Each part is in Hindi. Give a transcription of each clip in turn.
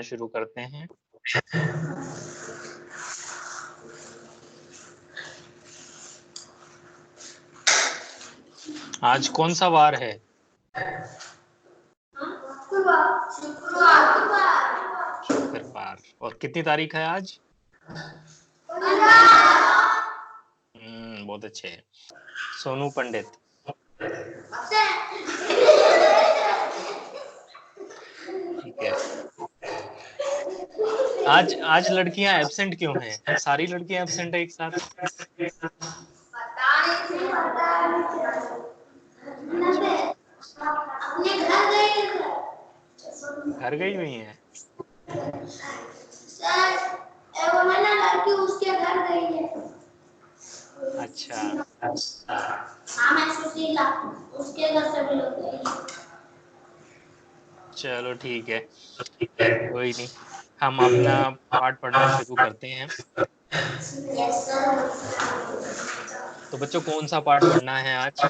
शुरू करते हैं। आज कौन सा वार है? शुक्रवार। और कितनी तारीख है आज? बहुत अच्छे। सोनू पंडित। ठीक है। आज लड़कियां एब्सेंट क्यों हैं? सारी लड़कियां एब्सेंट है एक साथ। घर गई हुई हैं। लड़की उसके घर गई है। अच्छा। उसके घर से भी लोग गए। चलो ठीक है, कोई नहीं। हम अपना पाठ पढ़ना शुरू करते हैं। तो बच्चों, कौन सा पाठ पढ़ना है आज?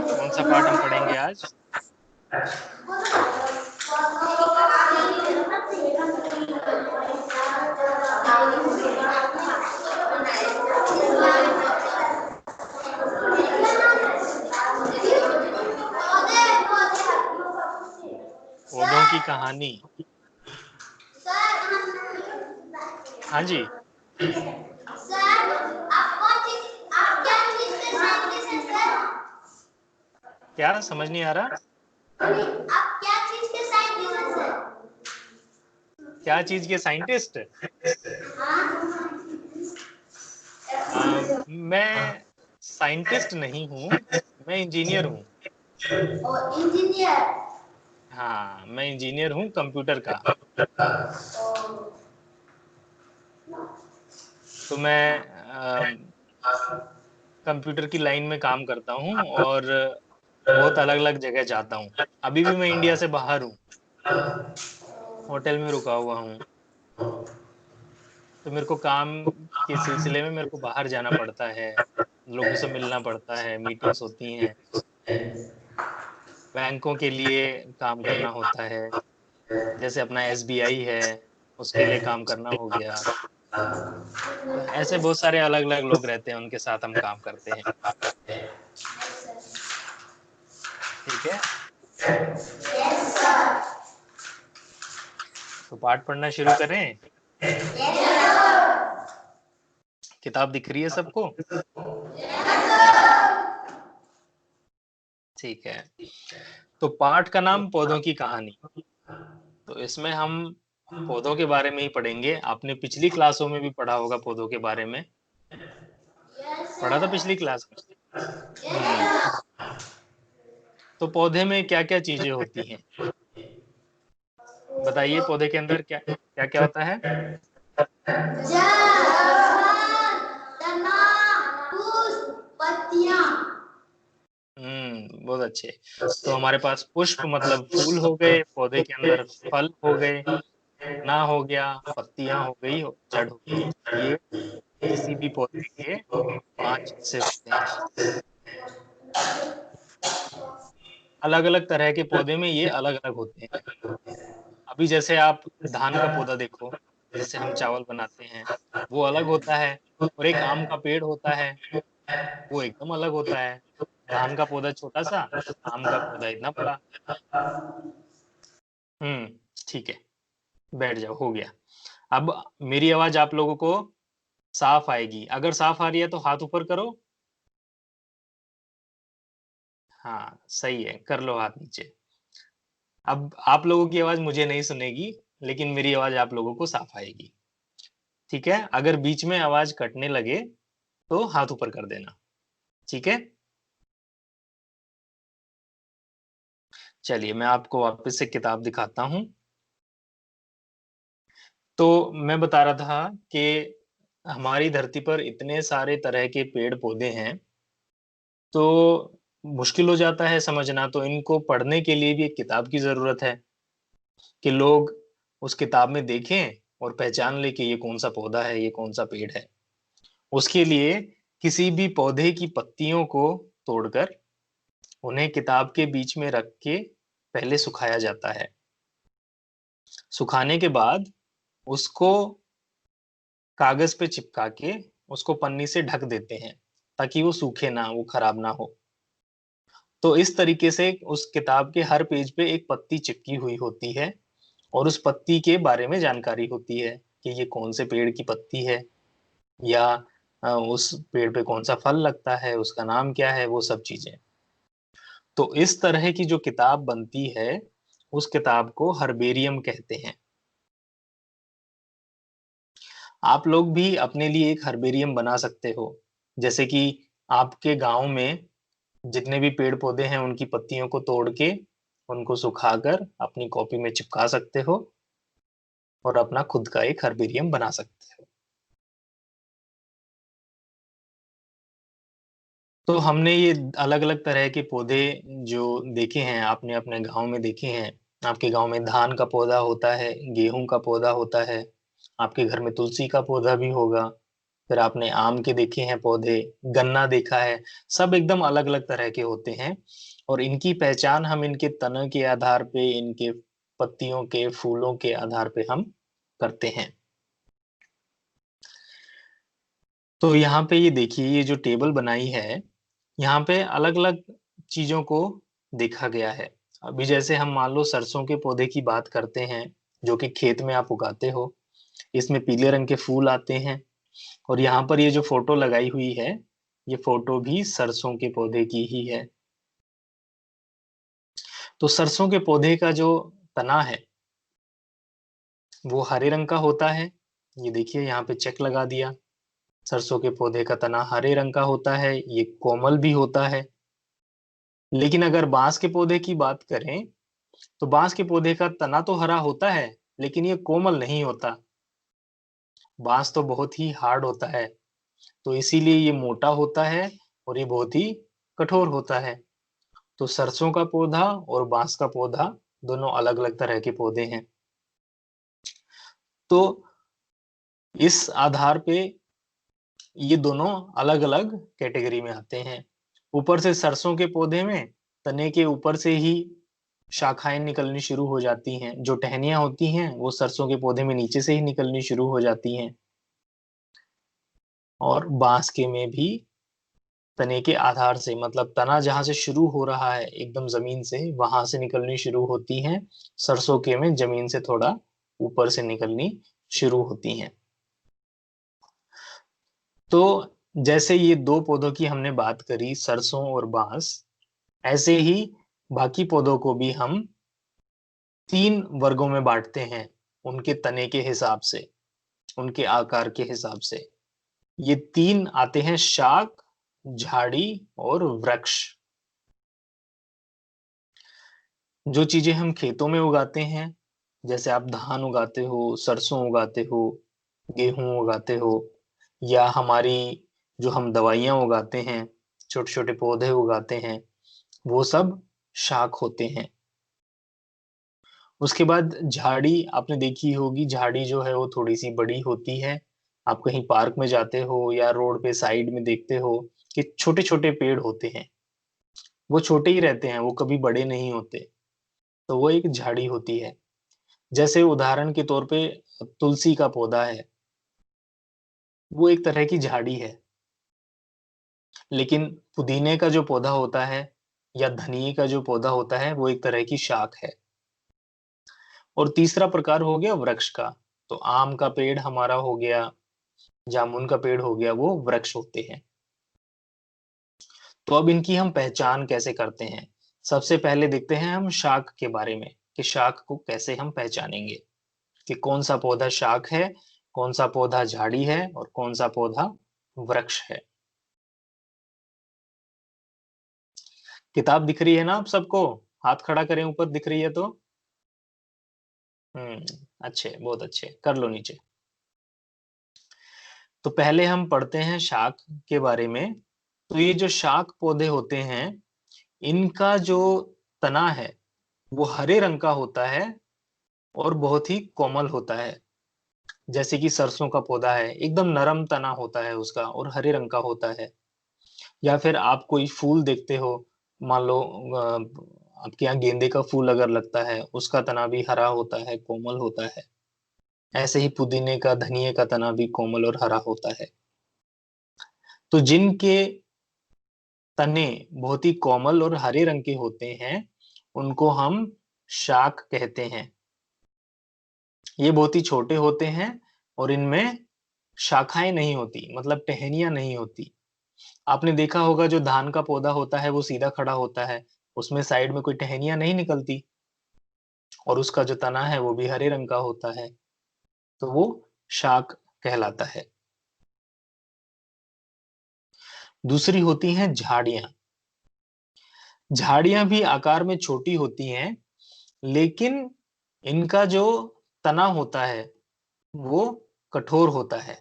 कौन सा पाठ हम पढ़ेंगे आज? पौधों की कहानी। हाँ जी। क्या समझ नहीं आ रहा? आप क्या चीज के साइंटिस्ट हैं? क्या चीज के साइंटिस्ट? मैं साइंटिस्ट नहीं हूँ, मैं इंजीनियर हूँ। इंजीनियर। हाँ, मैं इंजीनियर हूँ कंप्यूटर का। तो मैं कंप्यूटर की लाइन में काम करता हूँ और बहुत अलग अलग जगह जाता हूँ। अभी भी मैं इंडिया से बाहर हूँ, होटल में रुका हुआ हूँ। तो मेरे को काम के सिलसिले में मेरे को बाहर जाना पड़ता है, लोगों से मिलना पड़ता है, मीटिंग्स होती हैं, बैंकों के लिए काम करना होता है। जैसे अपना एसबीआई है, उसके लिए काम करना हो गया। तो ऐसे बहुत सारे अलग अलग लोग रहते हैं, उनके साथ हम काम करते हैं। ठीक है, तो पाठ पढ़ना शुरू करें। किताब दिख रही है सबको? ठीक है। तो पाठ का नाम पौधों की कहानी। तो इसमें हम पौधों के बारे में ही पढ़ेंगे। आपने पिछली क्लासों में भी पढ़ा होगा पौधों के बारे में। पढ़ा था पिछली क्लास में। तो पौधे में क्या क्या चीजें होती हैं? बताइए, पौधे के अंदर क्या क्या क्या होता है? बहुत अच्छे। तो हमारे पास पुष्प मतलब फूल हो गए, पौधे के अंदर फल हो गए, तना हो गया, पत्तियां हो गई, और जड़ हो गई। ये किसी भी पौधे के 5 हिस्से होते हैं। अलग अलग तरह के पौधे में ये अलग अलग होते हैं। अभी जैसे आप धान का पौधा देखो, जिससे हम चावल बनाते हैं, वो अलग होता है। और एक आम का पेड़ होता है, वो एकदम अलग होता है। धान का पौधा छोटा सा, आम का पौधा इतना बड़ा। ठीक है, बैठ जाओ, हो गया। अब मेरी आवाज आप लोगों को साफ आएगी। अगर साफ आ रही है तो हाथ ऊपर करो। हाँ, सही है, कर लो हाथ नीचे। अब आप लोगों की आवाज मुझे नहीं सुनेगी, लेकिन मेरी आवाज आप लोगों को साफ आएगी। ठीक है, अगर बीच में आवाज कटने लगे तो हाथ ऊपर कर देना। ठीक है, चलिए मैं आपको वापस से किताब दिखाता हूं। तो मैं बता रहा था कि हमारी धरती पर इतने सारे तरह के पेड़ पौधे हैं, तो मुश्किल हो जाता है समझना। तो इनको पढ़ने के लिए भी एक किताब की जरूरत है, कि लोग उस किताब में देखें और पहचान ले कि ये कौन सा पौधा है, ये कौन सा पेड़ है। उसके लिए किसी भी पौधे की पत्तियों को तोड़कर उन्हें किताब के बीच में रख के पहले सुखाया जाता है। सुखाने के बाद उसको कागज पे चिपका के उसको पन्नी से ढक देते हैं ताकि वो सूखे ना, वो खराब ना हो। तो इस तरीके से उस किताब के हर पेज पे एक पत्ती चिपकी हुई होती है और उस पत्ती के बारे में जानकारी होती है कि ये कौन से पेड़ की पत्ती है, या उस पेड़ पे कौन सा फल लगता है, उसका नाम क्या है, वो सब चीजें। तो इस तरह की जो किताब बनती है उस किताब को हर्बेरियम कहते हैं। आप लोग भी अपने लिए एक हर्बेरियम बना सकते हो, जैसे कि आपके गांव में जितने भी पेड़ पौधे हैं उनकी पत्तियों को तोड़ के उनको सुखाकर अपनी कॉपी में चिपका सकते हो और अपना खुद का एक हर्बेरियम बना सकते हो। तो हमने ये अलग अलग तरह के पौधे जो देखे हैं, आपने अपने गांव में देखे हैं। आपके गांव में धान का पौधा होता है, गेहूं का पौधा होता है, आपके घर में तुलसी का पौधा भी होगा। फिर आपने आम के देखे हैं पौधे, गन्ना देखा है। सब एकदम अलग अलग तरह के होते हैं और इनकी पहचान हम इनके तने के आधार पे, इनके पत्तियों के, फूलों के आधार पे हम करते हैं। तो यहाँ पे ये देखिए, ये जो टेबल बनाई है, यहाँ पे अलग अलग चीजों को देखा गया है। अभी जैसे हम मान लो सरसों के पौधे की बात करते हैं, जो कि खेत में आप उगाते हो। इसमें पीले रंग के फूल आते हैं। और यहाँ पर ये जो फोटो लगाई हुई है, ये फोटो भी सरसों के पौधे की ही है। तो सरसों के पौधे का जो तना है वो हरे रंग का होता है। ये देखिए यहाँ पे चेक लगा दिया। सरसों के पौधे का तना हरे रंग का होता है, ये कोमल भी होता है। लेकिन अगर बांस के पौधे की बात करें तो बांस के पौधे का तना तो हरा होता है लेकिन ये कोमल नहीं होता। बांस तो बहुत ही हार्ड होता है, तो इसीलिए ये मोटा होता है और ये बहुत ही कठोर होता है। तो सरसों का पौधा और बांस का पौधा दोनों अलग अलग तरह के पौधे हैं। तो इस आधार पे ये दोनों अलग अलग कैटेगरी में आते हैं। ऊपर से सरसों के पौधे में तने के ऊपर से ही शाखाएं निकलनी शुरू हो जाती हैं। जो टहनियां होती हैं वो सरसों के पौधे में नीचे से ही निकलनी शुरू हो जाती हैं। और बांस के में भी तने के आधार से, मतलब तना जहां से शुरू हो रहा है एकदम जमीन से, वहां से निकलनी शुरू होती हैं। सरसों के में जमीन से थोड़ा ऊपर से निकलनी शुरू होती हैं। तो जैसे ये दो पौधों की हमने बात करी, सरसों और बांस, ऐसे ही बाकी पौधों को भी हम 3 वर्गों में बांटते हैं, उनके तने के हिसाब से, उनके आकार के हिसाब से। ये 3 आते हैं, शाक, झाड़ी और वृक्ष। जो चीजें हम खेतों में उगाते हैं, जैसे आप धान उगाते हो, सरसों उगाते हो, गेहूं उगाते हो, या हमारी जो हम दवाइयां उगाते हैं, छोटे छोटे पौधे उगाते हैं, वो सब शाक होते हैं। उसके बाद झाड़ी आपने देखी होगी, झाड़ी जो है वो थोड़ी सी बड़ी होती है। आप कहीं पार्क में जाते हो या रोड पे साइड में देखते हो कि छोटे छोटे पेड़ होते हैं, वो छोटे ही रहते हैं, वो कभी बड़े नहीं होते। तो वो एक झाड़ी होती है। जैसे उदाहरण के तौर पे तुलसी का पौधा है, वो एक तरह की झाड़ी है। लेकिन पुदीने का जो पौधा होता है या धनिये का जो पौधा होता है वो एक तरह की शाख है। और तीसरा प्रकार हो गया वृक्ष का। तो आम का पेड़ हमारा हो गया, जामुन का पेड़ हो गया, वो वृक्ष होते हैं। तो अब इनकी हम पहचान कैसे करते हैं? सबसे पहले देखते हैं हम शाख के बारे में, कि शाख को कैसे हम पहचानेंगे, कि कौन सा पौधा शाख है, कौन सा पौधा झाड़ी है और कौन सा पौधा वृक्ष है। किताब दिख रही है ना आप सबको? हाथ खड़ा करें ऊपर, दिख रही है तो। अच्छे, बहुत अच्छे, कर लो नीचे। तो पहले हम पढ़ते हैं शाख के बारे में। तो ये जो शाख पौधे होते हैं, इनका जो तना है वो हरे रंग का होता है और बहुत ही कोमल होता है। जैसे कि सरसों का पौधा है, एकदम नरम तना होता है उसका और हरे रंग का होता है। या फिर आप कोई फूल देखते हो, मान लो आपके यहाँ गेंदे का फूल अगर लगता है, उसका तना भी हरा होता है, कोमल होता है। ऐसे ही पुदीने का, धनिये का तना भी कोमल और हरा होता है। तो जिनके तने बहुत ही कोमल और हरे रंग के होते हैं, उनको हम शाक कहते हैं। ये बहुत ही छोटे होते हैं और इनमें शाखाएं नहीं होती, मतलब टहनियां नहीं होती। आपने देखा होगा जो धान का पौधा होता है वो सीधा खड़ा होता है, उसमें साइड में कोई टहनियां नहीं निकलती, और उसका जो तना है वो भी हरे रंग का होता है, तो वो शाक कहलाता है। दूसरी होती हैं झाड़ियां। झाड़ियां भी आकार में छोटी होती हैं, लेकिन इनका जो तना होता है वो कठोर होता है।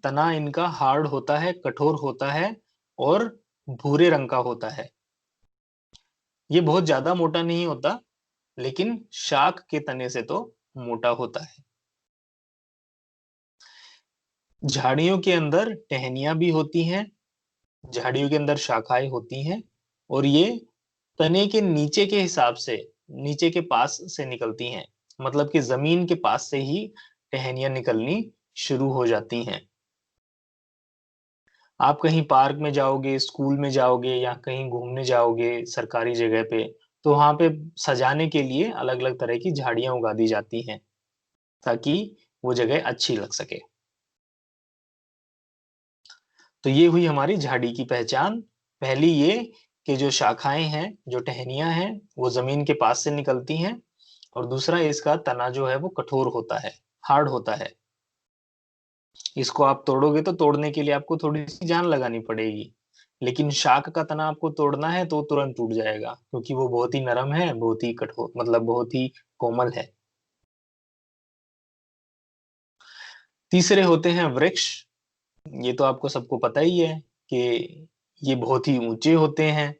तना इनका हार्ड होता है, कठोर होता है और भूरे रंग का होता है। ये बहुत ज्यादा मोटा नहीं होता, लेकिन शाक के तने से तो मोटा होता है। झाड़ियों के अंदर टहनियां भी होती हैं, झाड़ियों के अंदर शाखाएं होती हैं, और ये तने के नीचे के हिसाब से, नीचे के पास से निकलती हैं। मतलब कि जमीन के पास से ही टहनियां निकलनी शुरू हो जाती हैं। आप कहीं पार्क में जाओगे, स्कूल में जाओगे या कहीं घूमने जाओगे सरकारी जगह पे, तो वहां पे सजाने के लिए अलग अलग तरह की झाड़ियां उगा दी जाती हैं, ताकि वो जगह अच्छी लग सके। तो ये हुई हमारी झाड़ी की पहचान। पहली ये कि जो शाखाएं हैं, जो टहनियां हैं, वो जमीन के पास से निकलती हैं, और दूसरा इसका तना जो है वो कठोर होता है, हार्ड होता है। इसको आप तोड़ोगे तो तोड़ने के लिए आपको थोड़ी सी जान लगानी पड़ेगी, लेकिन शाक का तना आपको तोड़ना है तो तुरंत टूट जाएगा, क्योंकि वो बहुत ही नरम है, बहुत ही कठोर, मतलब बहुत ही कोमल है। तीसरे होते हैं वृक्ष। ये तो आपको सबको पता ही है कि ये बहुत ही ऊंचे होते हैं,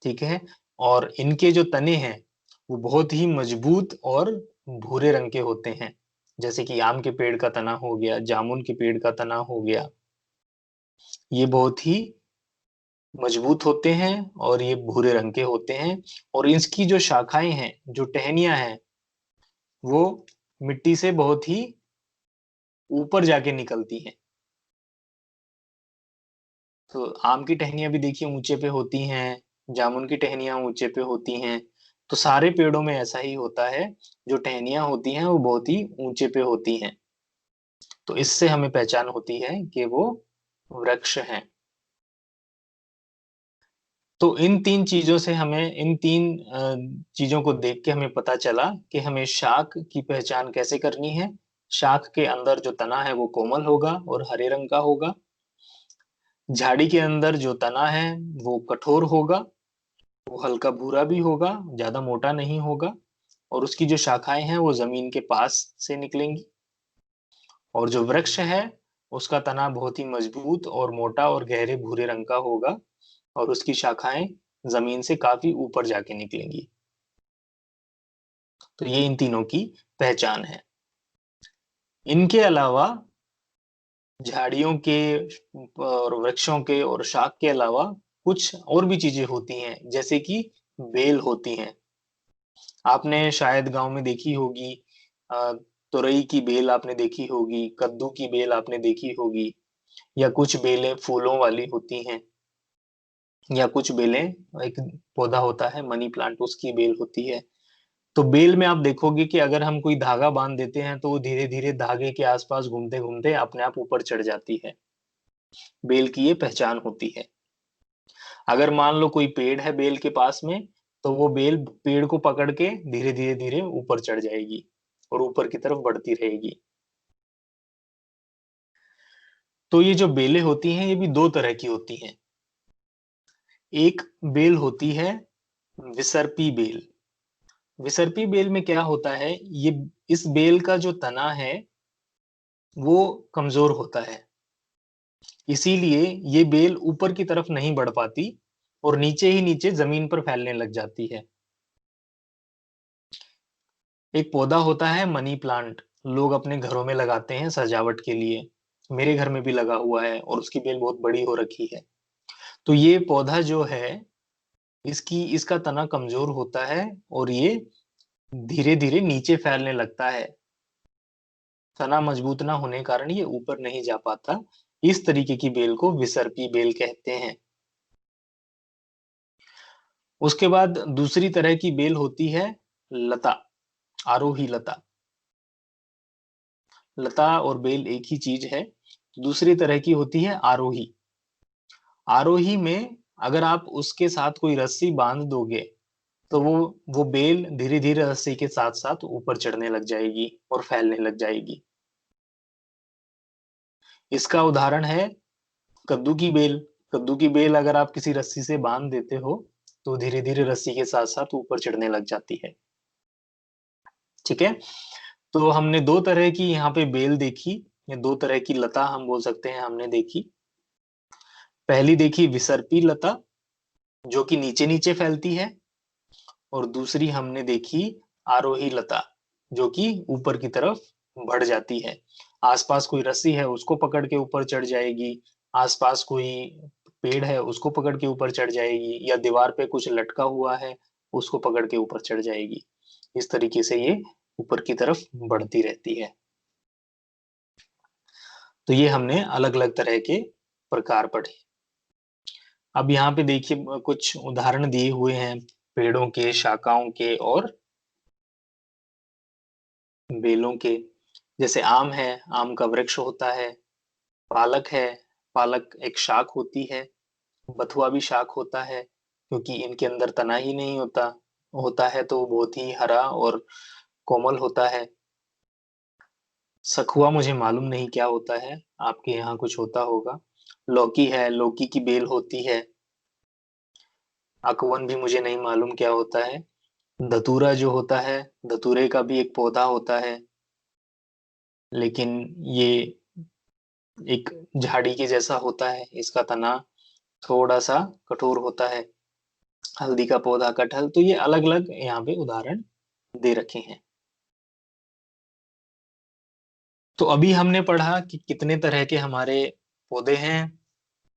ठीक है। और इनके जो तने हैं वो बहुत ही मजबूत और भूरे रंग के होते हैं। जैसे कि आम के पेड़ का तना हो गया, जामुन के पेड़ का तना हो गया, ये बहुत ही मजबूत होते हैं और ये भूरे रंग के होते हैं। और इसकी जो शाखाएं हैं, जो टहनियां हैं, वो मिट्टी से बहुत ही ऊपर जाके निकलती हैं। तो आम की टहनियां भी देखिए ऊंचे पे होती हैं, जामुन की टहनियां ऊंचे पे होती हैं। तो सारे पेड़ों में ऐसा ही होता है, जो टहनियां होती हैं वो बहुत ही ऊंचे पे होती हैं। तो इससे हमें पहचान होती है कि वो वृक्ष हैं। तो इन तीन चीजों से हमें, इन तीन चीजों को देख के हमें पता चला कि हमें शाक की पहचान कैसे करनी है। शाक के अंदर जो तना है वो कोमल होगा और हरे रंग का होगा। झाड़ी के अंदर जो तना है वो कठोर होगा, वो हल्का भूरा भी होगा, ज्यादा मोटा नहीं होगा। और उसकी जो शाखाएं हैं वो जमीन के पास से निकलेंगी। और जो वृक्ष है, उसका तना बहुत ही मजबूत और मोटा और गहरे भूरे रंग का होगा, और उसकी शाखाएं जमीन से काफी ऊपर जाके निकलेंगी। तो ये इन तीनों की पहचान है। इनके अलावा झाड़ियों के और वृक्षों के और शाक के अलावा कुछ और भी चीजें होती हैं, जैसे कि बेल होती हैं। आपने शायद गांव में देखी होगी, अ, तुरई की बेल आपने देखी होगी, कद्दू की बेल आपने देखी होगी, या कुछ बेलें फूलों वाली होती हैं, या कुछ बेलें, एक पौधा होता है मनी प्लांट, उसकी बेल होती है। तो बेल में आप देखोगे कि अगर हम कोई धागा बांध देते हैं तो वो धीरे धीरे धागे के आसपास घूमते घूमते अपने आप ऊपर चढ़ जाती है। बेल की ये पहचान होती है। अगर मान लो कोई पेड़ है बेल के पास में, तो वो बेल पेड़ को पकड़ के धीरे धीरे धीरे ऊपर चढ़ जाएगी और ऊपर की तरफ बढ़ती रहेगी। तो ये जो बेलें होती हैं ये भी दो तरह की होती हैं। एक बेल होती है विसर्पी बेल। विसर्पी बेल में क्या होता है, ये इस बेल का जो तना है वो कमजोर होता है, इसीलिए ये बेल ऊपर की तरफ नहीं बढ़ पाती और नीचे ही नीचे जमीन पर फैलने लग जाती है। एक पौधा होता है मनी प्लांट, लोग अपने घरों में लगाते हैं सजावट के लिए। मेरे घर में भी लगा हुआ है और उसकी बेल बहुत बड़ी हो रखी है। तो ये पौधा जो है, इसका तना कमजोर होता है और ये धीरे-धीरे नीचे फैलने लगता है। तना मजबूत ना होने के कारण ये ऊपर नहीं जा पाता। इस तरीके की बेल को विसर्पी बेल कहते हैं। उसके बाद दूसरी तरह की बेल होती है लता, आरोही लता। लता और बेल एक ही चीज है। दूसरी तरह की होती है आरोही। आरोही में अगर आप उसके साथ कोई रस्सी बांध दोगे तो वो बेल धीरे धीरे रस्सी के साथ साथ ऊपर चढ़ने लग जाएगी और फैलने लग जाएगी। इसका उदाहरण है कद्दू की बेल। कद्दू की बेल अगर आप किसी रस्सी से बांध देते हो तो धीरे धीरे रस्सी के साथ साथ ऊपर चढ़ने लग जाती है। ठीक है, तो हमने दो तरह की यहाँ पे बेल देखी, या दो तरह की लता हम बोल सकते हैं हमने देखी। पहली देखी विसर्पी लता, जो कि नीचे नीचे फैलती है, और दूसरी हमने देखी आरोही लता, जो कि ऊपर की तरफ बढ़ जाती है। आसपास कोई रस्सी है उसको पकड़ के ऊपर चढ़ जाएगी, आसपास कोई पेड़ है उसको पकड़ के ऊपर चढ़ जाएगी, या दीवार पे कुछ लटका हुआ है उसको पकड़ के ऊपर चढ़ जाएगी। इस तरीके से ये ऊपर की तरफ बढ़ती रहती है। तो ये हमने अलग अलग तरह के प्रकार पढ़े। अब यहाँ पे देखिए कुछ उदाहरण दिए हुए हैं पेड़ों के, शाखाओं के और बेलों के। जैसे आम है, आम का वृक्ष होता है। पालक है, पालक एक शाख होती है। बथुआ भी शाख होता है, क्योंकि इनके अंदर तना ही नहीं होता, होता है तो बहुत ही हरा और कोमल होता है। सखुआ मुझे मालूम नहीं क्या होता है, आपके यहाँ कुछ होता होगा। लौकी है, लौकी की बेल होती है। अकवन भी मुझे नहीं मालूम क्या होता है। धतूरा जो होता है, धतूरे का भी एक पौधा होता है, लेकिन ये एक झाड़ी के जैसा होता है। इसका तना थोड़ा सा कठोर होता है। हल्दी का पौधा, कटहल। तो ये अलग अलग यहाँ पे उदाहरण दे रखे हैं। तो अभी हमने पढ़ा कि कितने तरह के हमारे पौधे हैं।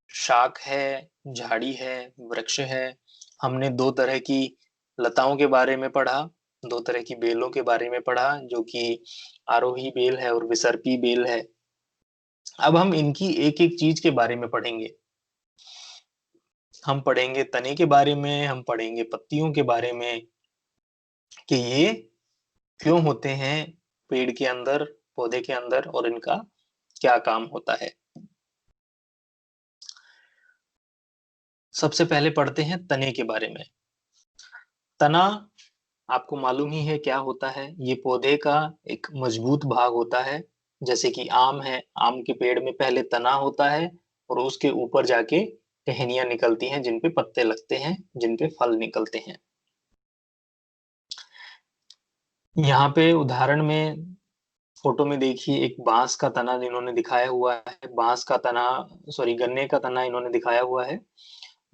शाख है, झाड़ी है, वृक्ष है। हमने दो तरह की लताओं के बारे में पढ़ा, दो तरह की बेलों के बारे में पढ़ा, जो कि आरोही बेल है और विसर्पी बेल है। अब हम इनकी एक एक चीज के बारे में पढ़ेंगे। हम पढ़ेंगे तने के बारे में, हम पढ़ेंगे पत्तियों के बारे में, कि ये क्यों होते हैं पेड़ के अंदर, पौधे के अंदर, और इनका क्या काम होता है। सबसे पहले पढ़ते हैं तने के बारे में। तना आपको मालूम ही है क्या होता है। ये पौधे का एक मजबूत भाग होता है। जैसे कि आम है, आम के पेड़ में पहले तना होता है और उसके ऊपर जाके टहनियां निकलती हैं, जिन पे पत्ते लगते हैं, जिन पे फल निकलते हैं। यहाँ पे उदाहरण में फोटो में देखिए एक बांस का तना इन्होंने दिखाया हुआ है। बांस का तना, सॉरी, गन्ने का तना इन्होंने दिखाया हुआ है।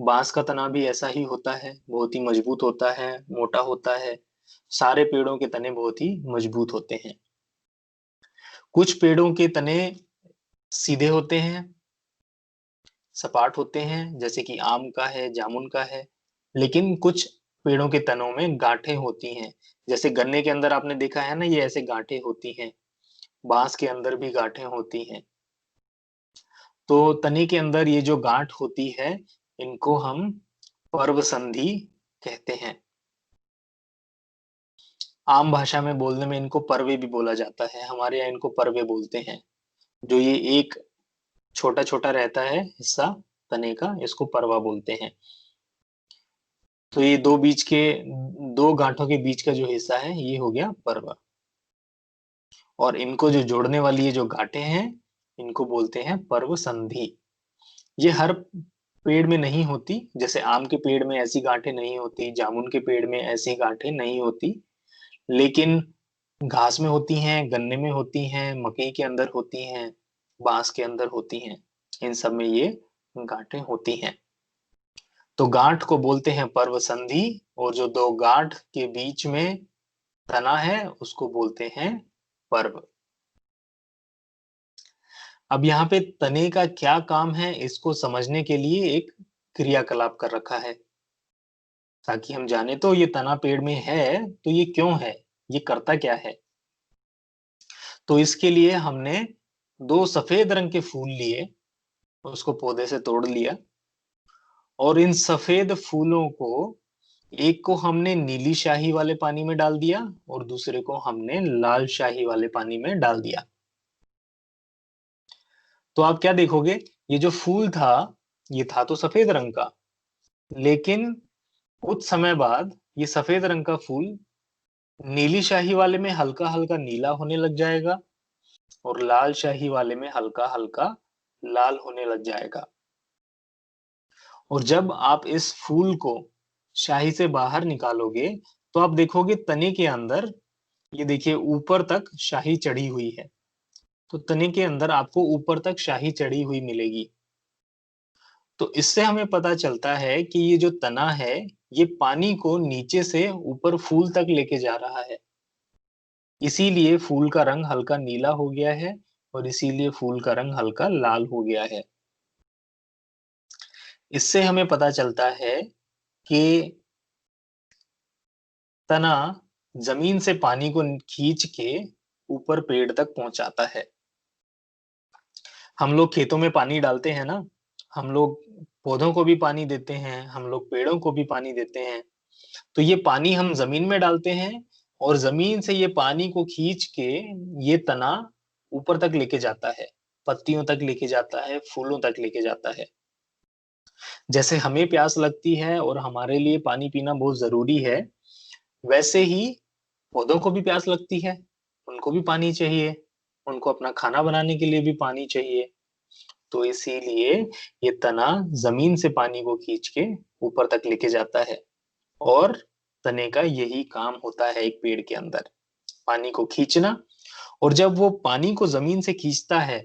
बांस का तना भी ऐसा ही होता है, बहुत ही मजबूत होता है, मोटा होता है। सारे पेड़ों के तने बहुत ही मजबूत होते हैं। कुछ पेड़ों के तने सीधे होते हैं, सपाट होते हैं, जैसे कि आम का है, जामुन का है। लेकिन कुछ पेड़ों के तनों में गांठें होती हैं। जैसे गन्ने के अंदर आपने देखा है ना, ये ऐसे गांठें होती हैं। बांस के अंदर भी गांठें होती हैं। तो तने के अंदर ये जो गांठ होती है, इनको हम पर्व संधि कहते हैं। आम भाषा में बोलने में इनको पर्वे भी बोला जाता है, हमारे यहाँ इनको पर्वे बोलते हैं। जो ये एक छोटा छोटा रहता है हिस्सा तने का, इसको परवा बोलते हैं। तो ये दो गांठों के बीच का जो हिस्सा है ये हो गया परवा। और इनको जो जोड़ने वाली ये जो गांठें हैं, इनको बोलते हैं पर्व संधि। ये हर पेड़ में नहीं होती। जैसे आम के पेड़ में ऐसी गांठें नहीं होती, जामुन के पेड़ में ऐसी गांठें नहीं होती, लेकिन घास में होती हैं, गन्ने में होती हैं, मकई के अंदर होती हैं, बांस के अंदर होती हैं। इन सब में ये गांठें होती हैं। तो गांठ को बोलते हैं पर्व संधि। और जो दो गांठ के बीच में तना है उसको बोलते हैं पर्व। अब यहाँ पे तने का क्या काम है इसको समझने के लिए एक क्रियाकलाप कर रखा है, ताकि हम जाने तो ये तना पेड़ में है तो ये क्यों है, ये करता क्या है। तो इसके लिए हमने दो सफेद रंग के फूल लिए, उसको पौधे से तोड़ लिया, और इन सफेद फूलों को एक को हमने नीली शाही वाले पानी में डाल दिया और दूसरे को हमने लाल शाही वाले पानी में डाल दिया। तो आप क्या देखोगे, ये जो फूल था ये था तो सफेद रंग का, लेकिन कुछ समय बाद ये सफेद रंग का फूल नीली शाही वाले में हल्का हल्का नीला होने लग जाएगा और लाल शाही वाले में हल्का हल्का लाल होने लग जाएगा। और जब आप इस फूल को शाही से बाहर निकालोगे तो आप देखोगे तने के अंदर, ये देखिए ऊपर तक शाही चढ़ी हुई है। तो तने के अंदर आपको ऊपर तक शाही चढ़ी हुई मिलेगी। तो इससे हमें पता चलता है कि ये जो तना है ये पानी को नीचे से ऊपर फूल तक लेके जा रहा है। इसीलिए फूल का रंग हल्का नीला हो गया है और इसीलिए फूल का रंग हल्का लाल हो गया है। इससे हमें पता चलता है कि तना जमीन से पानी को खींच के ऊपर पेड़ तक पहुंचाता है। हम लोग खेतों में पानी डालते हैं ना, हम लोग पौधों को भी पानी देते हैं, हम लोग पेड़ों को भी पानी देते हैं। तो ये पानी हम जमीन में डालते हैं और जमीन से ये पानी को खींच के ये तना ऊपर तक लेके जाता है, पत्तियों तक लेके जाता है, फूलों तक लेके जाता है। जैसे हमें प्यास लगती है और हमारे लिए पानी पीना बहुत जरूरी है, वैसे ही पौधों को भी प्यास लगती है, उनको भी पानी चाहिए, उनको अपना खाना बनाने के लिए भी पानी चाहिए। तो इसीलिए ये तना जमीन से पानी को खींच के ऊपर तक लेके जाता है। और तने का यही काम होता है एक पेड़ के अंदर, पानी को खींचना। और जब वो पानी को जमीन से खींचता है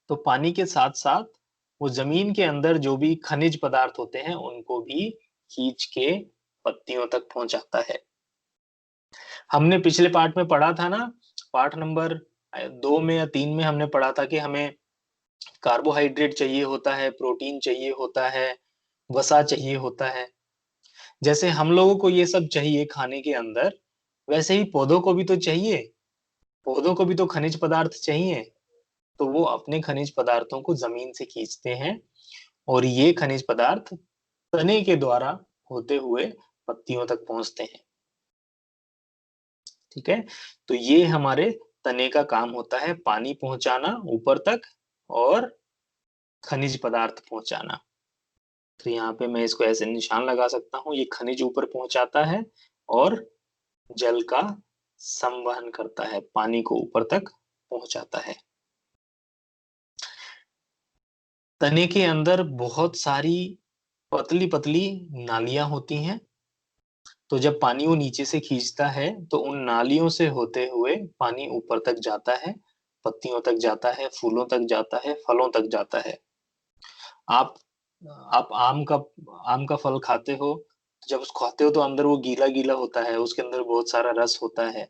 तो पानी के साथ साथ वो जमीन के अंदर जो भी खनिज पदार्थ होते हैं उनको भी खींच के पत्तियों तक पहुंचाता है। हमने पिछले पार्ट में पढ़ा था ना, पार्ट नंबर 2 में या 3 में हमने पढ़ा था कि हमें कार्बोहाइड्रेट चाहिए होता है, प्रोटीन चाहिए होता है, वसा चाहिए होता है। जैसे हम लोगों को ये सब चाहिए खाने के अंदर, वैसे ही पौधों को भी तो चाहिए। पौधों को भी तो खनिज पदार्थ चाहिए। तो वो अपने खनिज पदार्थों को जमीन से खींचते हैं और ये खनिज पदार्थ तने के द्वारा होते हुए पत्तियों तक पहुंचते हैं। ठीक है, तो ये हमारे तने का काम होता है, पानी पहुंचाना ऊपर तक और खनिज पदार्थ पहुंचाना। तो यहाँ पे मैं इसको ऐसे निशान लगा सकता हूँ, ये खनिज ऊपर पहुंचाता है और जल का संवहन करता है, पानी को ऊपर तक पहुंचाता है। तने के अंदर बहुत सारी पतली पतली नालियां होती हैं। तो जब पानी वो नीचे से खींचता है तो उन नालियों से होते हुए पानी ऊपर तक जाता है, पत्तियों तक जाता है, फूलों तक जाता है, फलों तक जाता है। आप आप आम का फल खाते हो, जब उसको खाते हो तो अंदर वो गीला गीला होता है, उसके अंदर बहुत सारा रस होता है।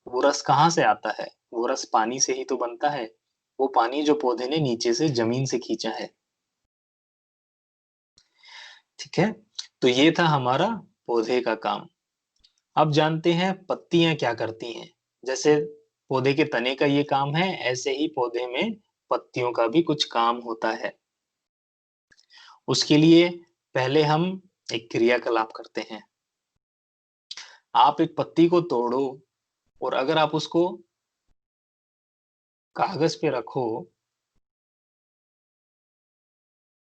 वो रस कहाँ से आता है? वो रस पानी से ही तो बनता है। वो पानी जो पौधे ने नीचे से जमीन से खींचा है। ठीक है, तो ये था हमारा पौधे का काम। अब जानते हैं पत्तियां क्या करती हैं। जैसे पौधे के तने का ये काम है, ऐसे ही पौधे में पत्तियों का भी कुछ काम होता है। उसके लिए पहले हम एक क्रियाकलाप करते हैं। आप एक पत्ती को तोड़ो और अगर आप उसको कागज पे रखो।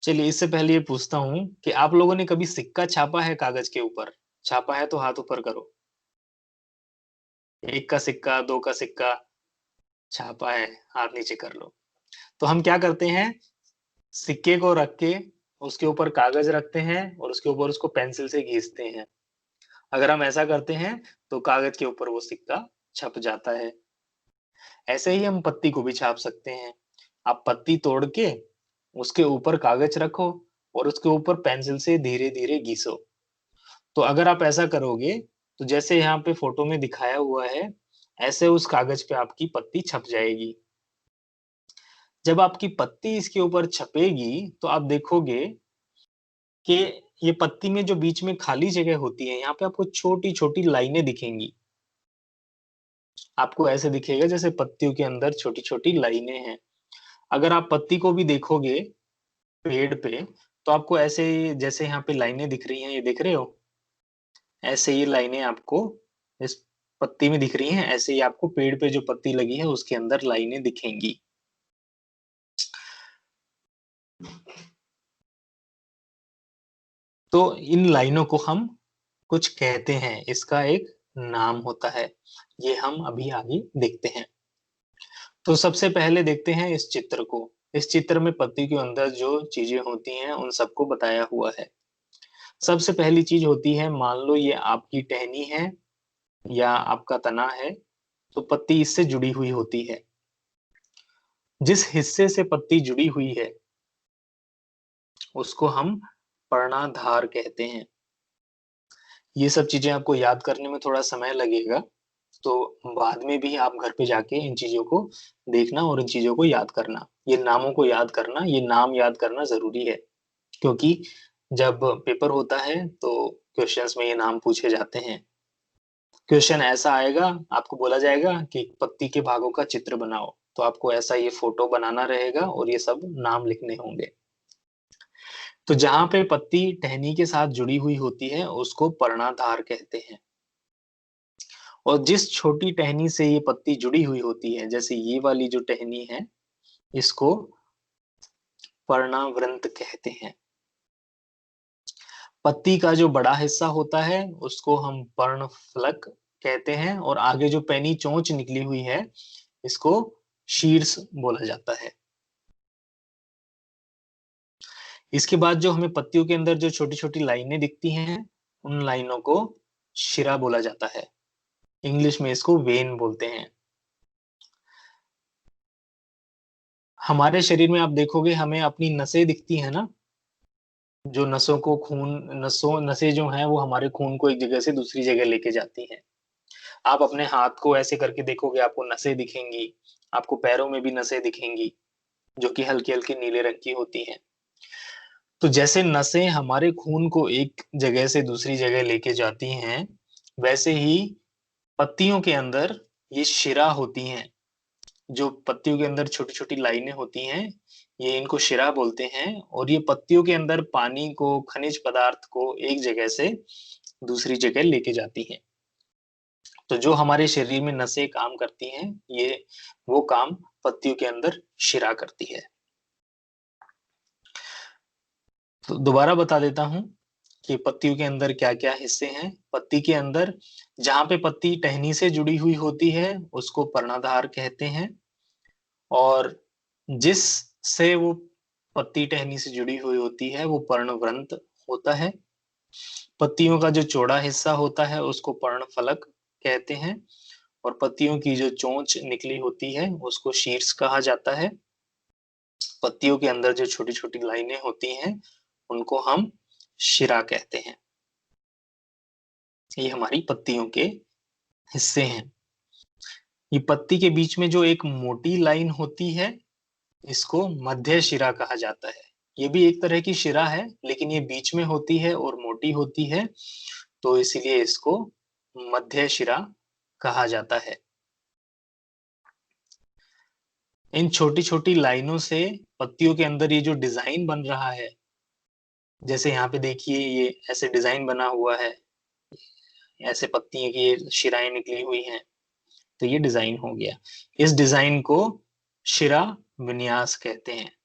चलिए इससे पहले ये पूछता हूँ कि आप लोगों ने कभी सिक्का छापा है कागज के ऊपर? छापा है तो हाथ ऊपर करो। 1 का सिक्का, 2 का सिक्का छापा है, हाथ नीचे कर लो। तो हम क्या करते हैं, सिक्के को रख के उसके ऊपर कागज रखते हैं और उसके ऊपर उसको पेंसिल से घिसते हैं। अगर हम ऐसा करते हैं तो कागज के ऊपर वो सिक्का छप जाता है। ऐसे ही हम पत्ती को भी छाप सकते हैं। आप पत्ती तोड़ के उसके ऊपर कागज रखो और उसके ऊपर पेंसिल से धीरे धीरे घिसो। तो अगर आप ऐसा करोगे तो जैसे यहाँ पे फोटो में दिखाया हुआ है, ऐसे उस कागज पे आपकी पत्ती छप जाएगी। जब आपकी पत्ती इसके ऊपर छपेगी, तो आप देखोगे कि ये पत्ती में जो बीच में खाली जगह होती है, यहाँ पे आपको छोटी-छोटी लाइनें दिखेंगी। आपको ऐसे दिखेगा जैसे पत्तियों के अंदर छोटी-छोटी लाइनें हैं। अगर आप पत्ती को भी देखोगे पेड़ पे, तो आपको ऐसे जैसे यहाँ पे लाइनें दिख रही हैं, ये देख रहे हो? ऐसे ये लाइनें आपको इस पत्ती में दिख रही हैं, ऐसे ही आपको पेड़ पे जो पत्ती लगी है, उसके अंदर लाइनें दिखेंगी। तो इन लाइनों को हम कुछ कहते हैं, इसका एक नाम होता है। ये हम अभी आगे देखते हैं। तो सबसे पहले देखते हैं इस चित्र को। इस चित्र में पत्ती के अंदर जो चीजें होती हैं, उन सबको बताया हुआ है। सबसे पहली चीज होती है, मान लो ये आपकी टहनी है या आपका तना है, तो पत्ती इससे जुड़ी हुई होती है। जिस हिस्से से पत्ती जुड़ी हुई है, उसको हम पर्णाधार कहते हैं। ये सब चीजें आपको याद करने में थोड़ा समय लगेगा, तो बाद में भी आप घर पे जाके इन चीजों को देखना और इन चीजों को याद करना। ये नामों को याद करना, ये नाम याद करना ज़रूरी है, क्योंकि जब पेपर होता है, तो क्वेश्चंस में ये नाम पूछे जाते हैं। क्वेश्चन ऐसा आएगा, आपको बोला जाएगा कि पत्ती के भागों का चित्र बनाओ, तो आपको ऐसा ये फोटो बनाना रहेगा और ये सब नाम लिखने होंगे। तो जहाँ पे पत्ती टहनी के साथ जुड़ी हुई होती है, उसको पर्णाधार कहते हैं। और जिस छोटी टहनी से ये पत्ती जुड़ी हुई होती है, जैसे ये वाली जो टहनी है, इसको पर्णावृंत कहते हैं। पत्ती का जो बड़ा हिस्सा होता है, उसको हम पर्णफलक कहते हैं, और आगे जो पैनी चोंच निकली हुई है, इसको शीर्ष बोला जाता है। इसके बाद जो हमें पत्तियों के अंदर जो छोटी-छोटी लाइनें दिखती हैं, उन लाइनों को शिरा बोला जाता है। इंग्लिश में इसको वेन बोलते हैं। हमारे शरीर में आप देखोगे, हमें अपनी नसें दिखती हैं ना, जो नसों को नसें जो हैं, वो हमारे खून को एक जगह से दूसरी जगह लेके जाती हैं। आप अपने हाथ को ऐसे करके देखोगे, आपको नसें दिखेंगी, आपको पैरों में भी नसें दिखेंगी, जो कि हल्की-हल्की नीले रंग की होती हैं। तो जैसे नसें हमारे खून को एक जगह से दूसरी जगह लेके जाती हैं, वैसे ही पत्तियों के अंदर ये शिरा होती हैं। जो पत्तियों के अंदर छोटी-छोटी लाइनें होती हैं, ये इनको शिरा बोलते हैं, और ये पत्तियों के अंदर पानी को, खनिज पदार्थ को एक जगह से दूसरी जगह लेके जाती हैं। तो जो हमारे शरीर में नसें काम करती हैं, ये वो काम पत्तियों के अंदर शिरा करती है। तो दोबारा बता देता हूँ कि पत्तियों के अंदर क्या-क्या हिस्से हैं। पत्ती के अंदर जहाँ पे पत्ती टहनी से जुड़ी हुई होती है, उसको पर्णाधार कहते हैं, और जिससे वो पत्ती टहनी से जुड़ी हुई होती है, वो पर्णवृंत होता है। पत्तियों का जो चौड़ा हिस्सा होता है, उसको पर्णफलक कहते हैं, और पत्तियों की जो चोंच निकली होती है, उसको शीर्ष कहा जाता है। पत्तियों के अंदर जो छोटी-छोटी लाइनें होती हैं, उनको हम शिरा कहते हैं। ये हमारी पत्तियों के हिस्से हैं। ये पत्ती के बीच में जो एक मोटी लाइन होती है, इसको मध्य शिरा कहा जाता है। ये भी एक तरह की शिरा है, लेकिन ये बीच में होती है और मोटी होती है, तो इसीलिए इसको मध्य शिरा कहा जाता है। इन छोटी-छोटी लाइनों से पत्तियों के अंदर ये जो डिज़ाइन बन रहा है, जैसे यहाँ पे देखिए, ये ऐसे डिज़ाइन बना हुआ है, ऐसे पत्तियों की ये शिराएँ निकली हुई हैं, तो ये डिज़ाइन हो गया। इस डिज़ाइन को शिरा विन्यास कहते हैं।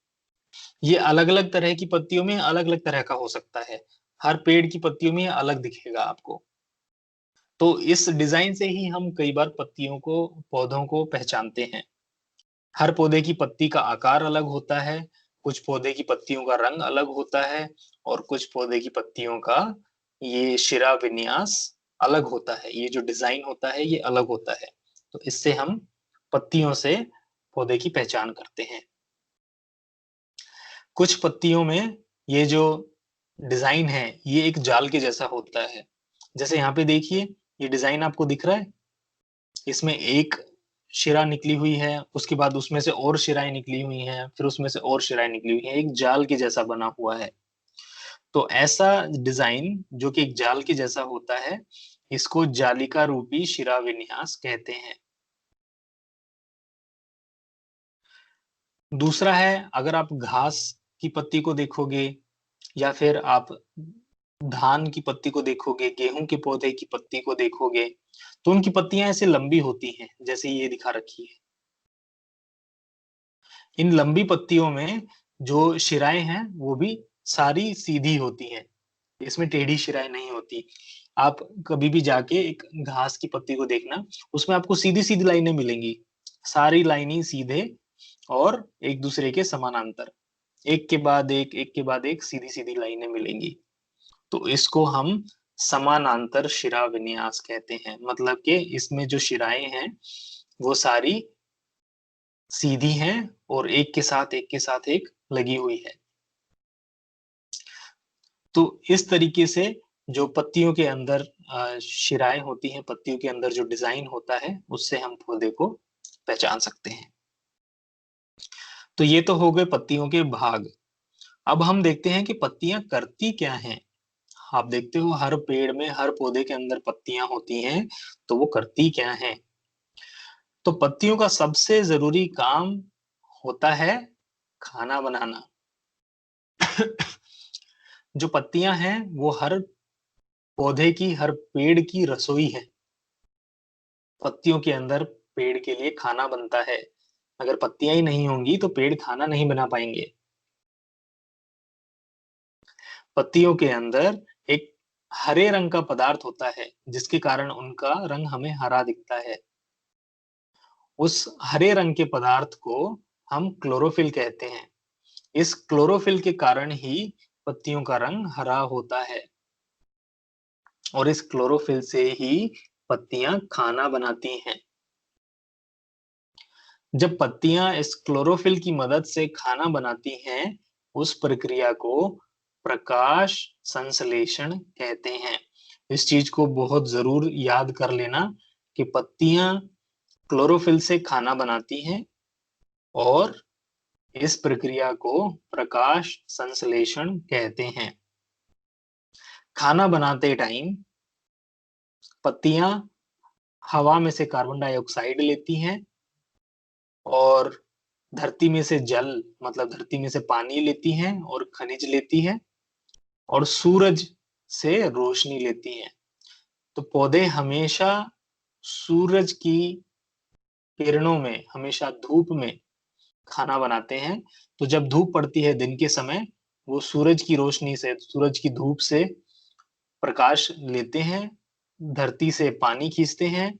ये अलग-अलग तरह की पत्तियों में अलग-अलग तरह का हो सकता है। हर पेड़ की पत्तियों में ये अलग दिखेगा आपको। तो इस डिज़ाइन से ही हम कई बार पत्तियों को, पौधों को पहचानते हैं। हर पौधे की पत्ती का आकार अलग होता है, कुछ पौधे की पत्तियों का रंग अलग होता है, और कुछ पौधे की पत्तियों का ये शिरा विन्यास अलग होता है। ये जो डिज़ाइन होता है, ये अलग होता है। तो इससे हम पत्तियों से पौधे की पहचान करते हैं। कुछ पत्तियों में ये जो डिज़ाइन है, ये एक जाल के जैसा होता है। जैसे यहाँ पे देखिए, ये डिजाइन आपको दिख रहा है? इसमें एक शिरा निकली हुई है, उसके बाद उसमें से और शिराएं निकली हुई हैं, फिर उसमें से और शिराएं निकली हुई हैं, एक जाल के जैसा बना हुआ है। तो ऐसा डिजाइन जो कि एक जाल के जैसा होता है, इसको जालिका रूपी शिरा विन्यास कहते हैं। दूसरा है, अगर आप घास की पत्ती को देखोगे या फिर आप धान की पत्ती को देखोगे, गेहूं के पौधे की पत्ती को देखोगे, तो उनकी पत्तियां ऐसे लंबी होती हैं, जैसे ये दिखा रखी है। इन लंबी पत्तियों में जो शिराएं हैं वो भी सारी सीधी होती हैं, इसमें टेढ़ी शिराएं नहीं होती। आप कभी भी जाके एक घास की पत्ती को देखना, उसमें आपको सीधी सीधी लाइनें मिलेंगी, सारी लाइनें सीधे और एक दूसरे के समानांतर, एक के बाद एक के बाद एक सीधी सीधी लाइनें मिलेंगी। तो इसको हम समानांतर शिरा विन्यास कहते हैं, मतलब कि इसमें जो शिराएं हैं वो सारी सीधी हैं और एक के साथ एक लगी हुई है। तो इस तरीके से जो पत्तियों के अंदर शिराएं होती हैं, पत्तियों के अंदर जो डिजाइन होता है, उससे हम पौधे को पहचान सकते हैं। तो ये तो हो गए पत्तियों के भाग। अब हम देखते हैं कि पत्तियां करती क्या हैं। आप देखते हो हर पेड़ में, हर पौधे के अंदर पत्तियां होती हैं, तो वो करती क्या हैं? तो पत्तियों का सबसे जरूरी काम होता है खाना बनाना। जो पत्तियां हैं वो हर पौधे की, हर पेड़ की रसोई है। पत्तियों के अंदर पेड़ के लिए खाना बनता है। अगर पत्तियां ही नहीं होंगी तो पेड़ खाना नहीं बना पाएंगे। पत्तियों के अंदर एक हरे रंग का पदार्थ होता है, जिसके कारण उनका रंग हमें हरा दिखता है। उस हरे रंग के पदार्थ को हम क्लोरोफिल कहते हैं। इस क्लोरोफिल के कारण ही पत्तियों का रंग हरा होता है और इस क्लोरोफिल से ही पत्तियां खाना बनाती हैं। जब पत्तियां इस क्लोरोफिल की मदद से खाना बनाती हैं, उस प्रक्रिया को प्रकाश संश्लेषण कहते हैं। इस चीज को बहुत जरूर याद कर लेना कि पत्तियां क्लोरोफिल से खाना बनाती हैं और इस प्रक्रिया को प्रकाश संश्लेषण कहते हैं। खाना बनाते टाइम पत्तियां हवा में से कार्बन डाइऑक्साइड लेती हैं और धरती में से जल, मतलब धरती में से पानी लेती हैं और खनिज लेती है और सूरज से रोशनी लेती हैं। तो पौधे हमेशा सूरज की किरणों में, हमेशा धूप में खाना बनाते हैं। तो जब धूप पड़ती है दिन के समय, वो सूरज की रोशनी से, सूरज की धूप से प्रकाश लेते हैं, धरती से पानी खींचते हैं,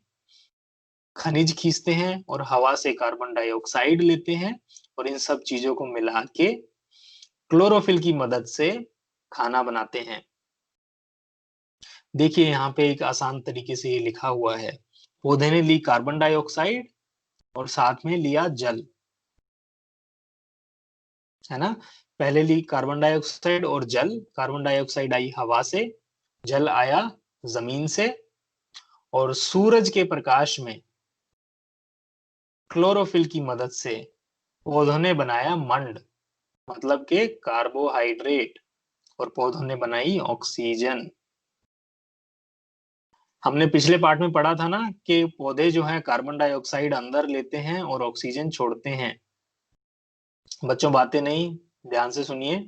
खनिज खींचते हैं और हवा से कार्बन डाइऑक्साइड लेते हैं और इन सब चीजों को मिला के क्लोरोफिल की मदद से खाना बनाते हैं। देखिए यहाँ पे एक आसान तरीके से ये लिखा हुआ है। पौधे ने ली कार्बन डाइऑक्साइड और साथ में लिया जल, है ना। पहले ली कार्बन डाइऑक्साइड और जल। कार्बन डाइऑक्साइड आई हवा से, जल आया जमीन से और सूरज के प्रकाश में क्लोरोफिल की मदद से पौधों ने बनाया मंड, मतलब के कार्बोहाइड्रेट, और पौधों ने बनाई ऑक्सीजन। हमने पिछले पार्ट में पढ़ा था ना कि पौधे जो हैं कार्बन डाइऑक्साइड अंदर लेते हैं और ऑक्सीजन छोड़ते हैं। बच्चों बातें नहीं, ध्यान से सुनिए।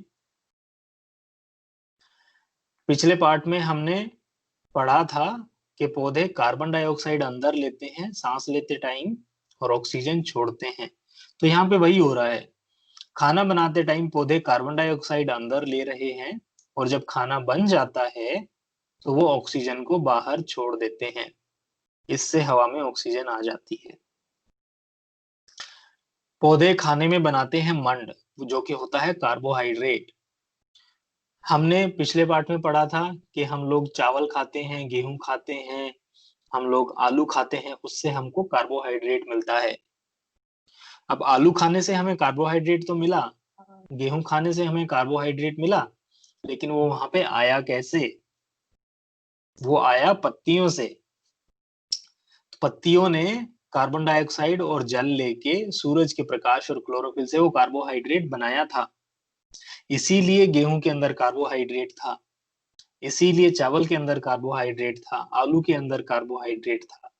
पिछले पार्ट में हमने पढ़ा था कि पौधे कार्बन डाइऑक्साइड अंदर लेते हैं सांस लेते टाइम और ऑक्सीजन छोड़ते हैं। तो यहाँ पे वही हो रहा है। खाना बनाते टाइम पौधे कार्बन डाइऑक्साइड अंदर ले रहे हैं और जब खाना बन जाता है तो वो ऑक्सीजन को बाहर छोड़ देते हैं। इससे हवा में ऑक्सीजन आ जाती है। पौधे खाने में बनाते हैं मंड, जो कि होता है कार्बोहाइड्रेट। हमने पिछले पार्ट में पढ़ा था कि हम लोग चावल खाते हैं, गेहूं खाते हैं, हम लोग आलू खाते हैं, उससे हमको कार्बोहाइड्रेट मिलता है। अब आलू खाने से हमें कार्बोहाइड्रेट तो मिला, गेहूं खाने से हमें कार्बोहाइड्रेट मिला, लेकिन वो वहां पे आया कैसे? वो आया पत्तियों से। पत्तियों ने कार्बन डाइऑक्साइड और जल लेके सूरज के प्रकाश और क्लोरोफिल से वो कार्बोहाइड्रेट बनाया था। इसीलिए गेहूं के अंदर कार्बोहाइड्रेट था, इसीलिए चावल के अंदर कार्बोहाइड्रेट था, आलू के अंदर कार्बोहाइड्रेट था।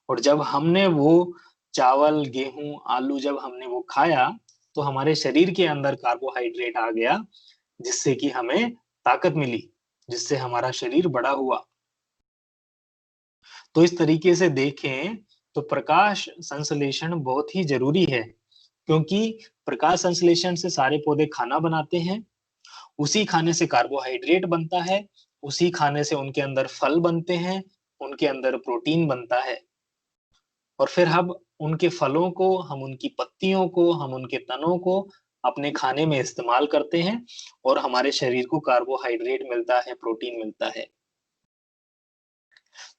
और जब हमने वो चावल, गेहूं, आलू जब हमने वो खाया तो हमारे शरीर के अंदर कार्बोहाइड्रेट आ गया, जिससे कि हमें ताकत मिली, जिससे हमारा शरीर बड़ा हुआ। तो इस तरीके से देखें तो प्रकाश संश्लेषण बहुत ही जरूरी है, क्योंकि प्रकाश संश्लेषण से सारे पौधे खाना बनाते हैं, उसी खाने से कार्बोहाइड्रेट बनता है, उसी खाने से उनके अंदर फल बनते हैं, उनके अंदर प्रोटीन बनता है। और फिर हम उनके फलों को, हम उनकी पत्तियों को, हम उनके तनों को अपने खाने में इस्तेमाल करते हैं और हमारे शरीर को कार्बोहाइड्रेट मिलता है, प्रोटीन मिलता है।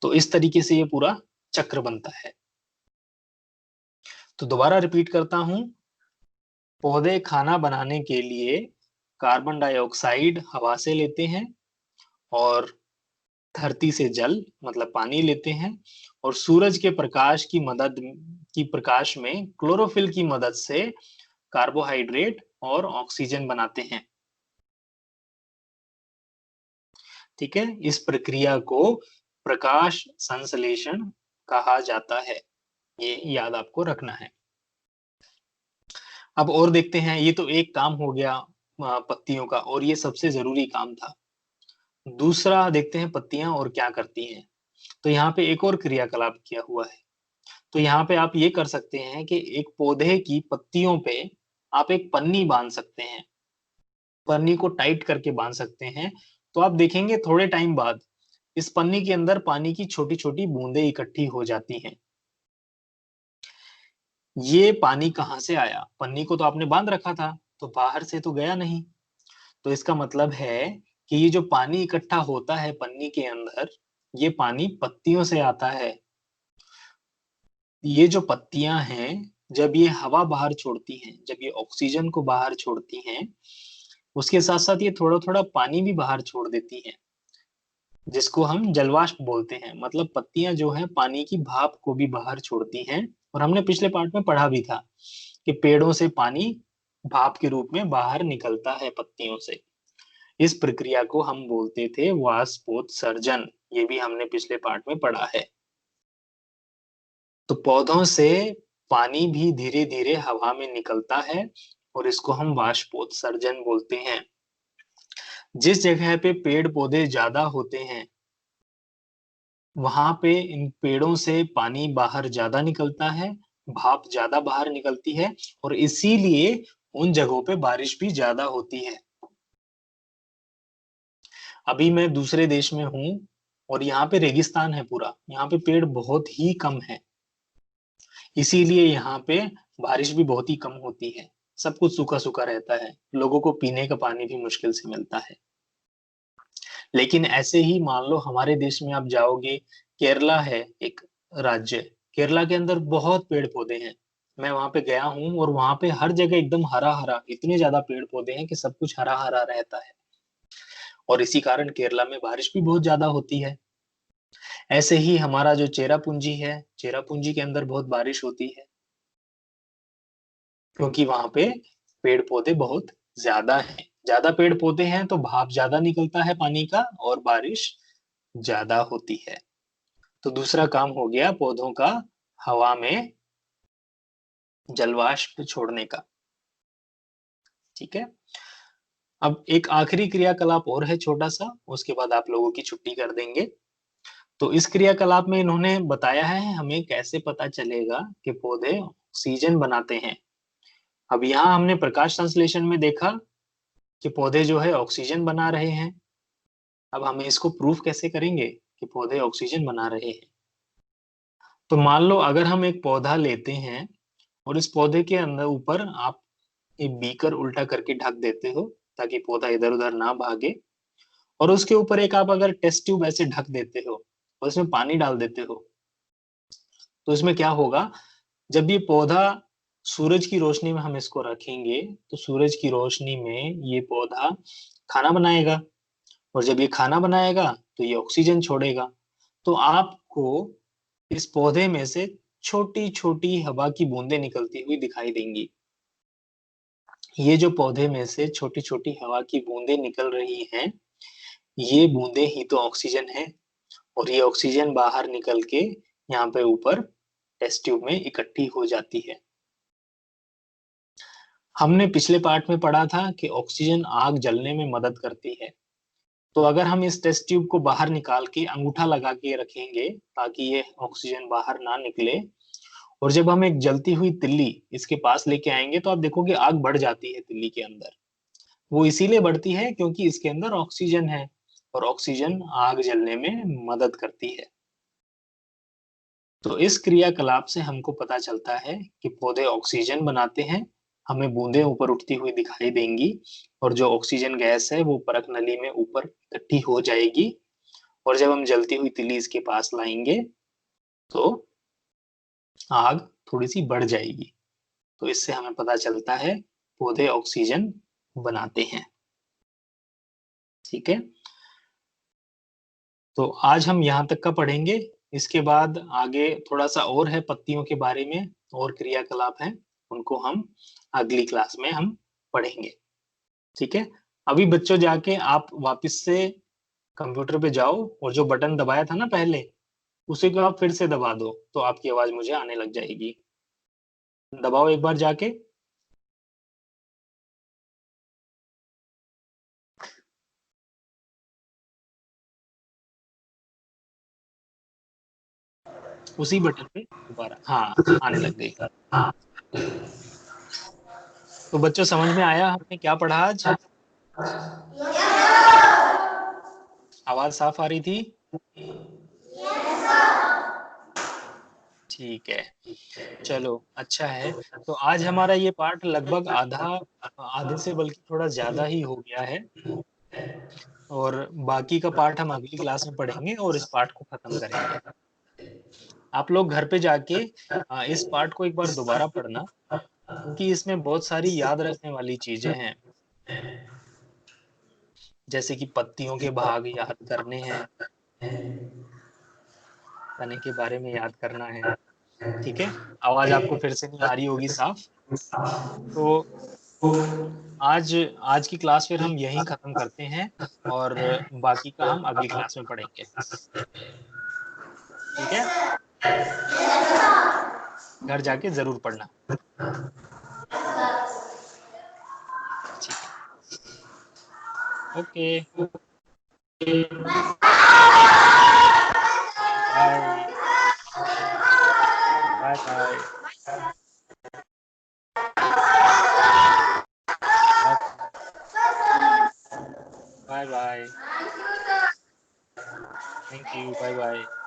तो इस तरीके से ये पूरा चक्र बनता है। तो दोबारा रिपीट करता हूं, पौधे खाना बनाने के लिए कार्बन डाइऑक्साइड हवा से लेते हैं और धरती से जल मतलब पानी लेते हैं, और सूरज के प्रकाश में क्लोरोफिल की मदद से कार्बोहाइड्रेट और ऑक्सीजन बनाते हैं। ठीक है, इस प्रक्रिया को प्रकाश संश्लेषण कहा जाता है, ये याद आपको रखना है। अब और देखते हैं, ये तो एक काम हो गया पत्तियों का, और ये सबसे जरूरी काम था। दूसरा देखते हैं पत्तियां और क्या करती हैं। तो यहाँ पे एक और क्रियाकलाप किया हुआ है। तो यहाँ पे आप ये कर सकते हैं कि एक पौधे की पत्तियों पे आप एक पन्नी बांध सकते हैं, पन्नी को टाइट करके बांध सकते हैं। तो आप देखेंगे थोड़े टाइम बाद इस पन्नी के अंदर पानी की छोटी छोटी बूंदें इकट्ठी हो जाती हैं। ये पानी कहाँ से आया? पन्नी को तो आपने बांध रखा था, तो बाहर से तो गया नहीं। तो इसका मतलब है कि ये जो पानी इकट्ठा होता है पन्नी के अंदर, ये पानी पत्तियों से आता है। ये जो पत्तियां हैं, जब ये हवा बाहर छोड़ती हैं, जब ये ऑक्सीजन को बाहर छोड़ती हैं, उसके साथ साथ ये थोड़ा थोड़ा पानी भी बाहर छोड़ देती हैं, जिसको हम जलवाष्प बोलते हैं। मतलब पत्तियां जो हैं पानी की भाप को भी बाहर छोड़ती हैं। और हमने पिछले पार्ट में पढ़ा भी था कि पेड़ों से पानी भाप के रूप में बाहर निकलता है पत्तियों से। इस प्रक्रिया को हम बोलते थे वाष्पोत्सर्जन, ये भी हमने पिछले पार्ट में पढ़ा है। तो पौधों से पानी भी धीरे धीरे हवा में निकलता है और इसको हम वाष्पोत्सर्जन बोलते हैं। जिस जगह पे पेड़ पौधे ज्यादा होते हैं, वहां पे इन पेड़ों से पानी बाहर ज्यादा निकलता है, भाप ज्यादा बाहर निकलती है, और इसीलिए उन जगहों पे बारिश भी ज्यादा होती है। अभी मैं दूसरे देश में हूँ और यहाँ पे रेगिस्तान है पूरा, यहाँ पे पेड़ बहुत ही कम है, इसीलिए यहाँ पे बारिश भी बहुत ही कम होती है, सब कुछ सूखा सूखा रहता है, लोगों को पीने का पानी भी मुश्किल से मिलता है। लेकिन ऐसे ही मान लो हमारे देश में आप जाओगे, केरला है एक राज्य, केरला के अंदर बहुत पेड़ पौधे हैं। मैं वहां पे गया हूँ और वहां पे हर जगह एकदम हरा हरा, इतने ज्यादा पेड़ पौधे हैं कि सब कुछ हरा हरा रहता है, और इसी कारण केरला में बारिश भी बहुत ज्यादा होती है। ऐसे ही हमारा जो चेरापूंजी है, चेरापूंजी के अंदर बहुत बारिश होती है, क्योंकि वहां पे पेड़ पौधे बहुत ज्यादा हैं। ज्यादा पेड़ पौधे हैं तो भाप ज्यादा निकलता है पानी का और बारिश ज्यादा होती है। तो दूसरा काम हो गया पौधों का हवा में जलवाष्प छोड़ने का। ठीक है, अब एक आखिरी क्रियाकलाप और है छोटा सा, उसके बाद आप लोगों की छुट्टी कर देंगे। तो इस क्रियाकलाप में इन्होंने बताया है हमें कैसे पता चलेगा कि पौधे ऑक्सीजन बनाते हैं। अब यहाँ हमने प्रकाश संश्लेषण में देखा कि पौधे जो है ऑक्सीजन बना रहे हैं। अब हम इसको प्रूफ कैसे करेंगे कि पौधे ऑक्सीजन बना रहे हैं? तो मान लो अगर हम एक पौधा लेते हैं और इस पौधे के अंदर ऊपर आप एक बीकर उल्टा करके ढक देते हो ताकि पौधा इधर उधर ना भागे, और उसके ऊपर एक आप अगर टेस्ट ट्यूब ऐसे ढक देते हो और इसमें पानी डाल देते हो, तो इसमें क्या होगा? जब ये पौधा, सूरज की रोशनी में हम इसको रखेंगे तो सूरज की रोशनी में ये पौधा खाना बनाएगा, और जब ये खाना बनाएगा तो ये ऑक्सीजन छोड़ेगा। तो आपको इस पौधे में से छोटी छोटी हवा की बूंदें निकलती हुई दिखाई देंगी। ये जो पौधे में से छोटी छोटी हवा की बूंदें निकल रही हैं, ये बूंदें ही तो ऑक्सीजन है, और ये ऑक्सीजन बाहर निकल के यहाँ पे ऊपर टेस्ट ट्यूब में इकट्ठी हो जाती है। हमने पिछले पार्ट में पढ़ा था कि ऑक्सीजन आग जलने में मदद करती है। तो अगर हम इस टेस्ट ट्यूब को बाहर निकाल के अंगूठा लगा के रखेंगे ताकि ये ऑक्सीजन बाहर ना निकले, और जब हम एक जलती हुई तिल्ली इसके पास लेके आएंगे तो आप देखोगे आग बढ़ जाती है तिल्ली के अंदर। वो इसीलिए बढ़ती है क्योंकि इसके अंदर ऑक्सीजन है, और ऑक्सीजन आग जलने में मदद करती है। तो इस क्रियाकलाप से हमको पता चलता है कि पौधे ऑक्सीजन बनाते हैं, हमें बूंदें ऊपर उठती हुई दिखाई देंगी, और जो ऑक्सीजन गैस है वो परख नली में ऊपर इकट्ठी हो जाएगी, और जब हम जलती हुई तिल्ली इसके पास लाएंगे तो आग थोड़ी सी बढ़ जाएगी। तो इससे हमें पता चलता है पौधे ऑक्सीजन बनाते हैं। ठीक है, तो आज हम यहाँ तक का पढ़ेंगे। इसके बाद आगे थोड़ा सा और है पत्तियों के बारे में, और क्रियाकलाप हैं, उनको हम अगली क्लास में हम पढ़ेंगे। ठीक है, अभी बच्चों जाके आप वापस से कंप्यूटर पे जाओ, और जो बटन दबाया था ना पहले, उसी को आप फिर से दबा दो तो आपकी आवाज मुझे आने लग जाएगी। दबाओ एक बार जाके। उसी बटन पे दोबारा, हाँ, आने लग गई। तो बच्चों समझ में आया हमने क्या पढ़ा आज? आवाज साफ आ रही थी? ठीक है, चलो अच्छा है। तो आज हमारा ये पाठ लगभग आधे से बल्कि थोड़ा ज्यादा ही हो गया है, और बाकी का पाठ हम अगली क्लास में पढ़ेंगे और इस पाठ को खत्म करेंगे। आप लोग घर पे जाके इस पाठ को एक बार दोबारा पढ़ना, क्योंकि इसमें बहुत सारी याद रखने वाली चीजें हैं, जैसे कि पत्तियों के भाग याद करने हैं, तने के बारे में याद करना है। ठीक है, आवाज आपको फिर से नहीं आ रही होगी साफ। तो आज आज की क्लास फिर हम यहीं खत्म करते हैं, और बाकी का हम अगली क्लास में पढ़ेंगे। ठीक है, घर जाके जरूर पढ़ना। ठीक है, okay, bye bye bye bye bye, thank you, bye bye.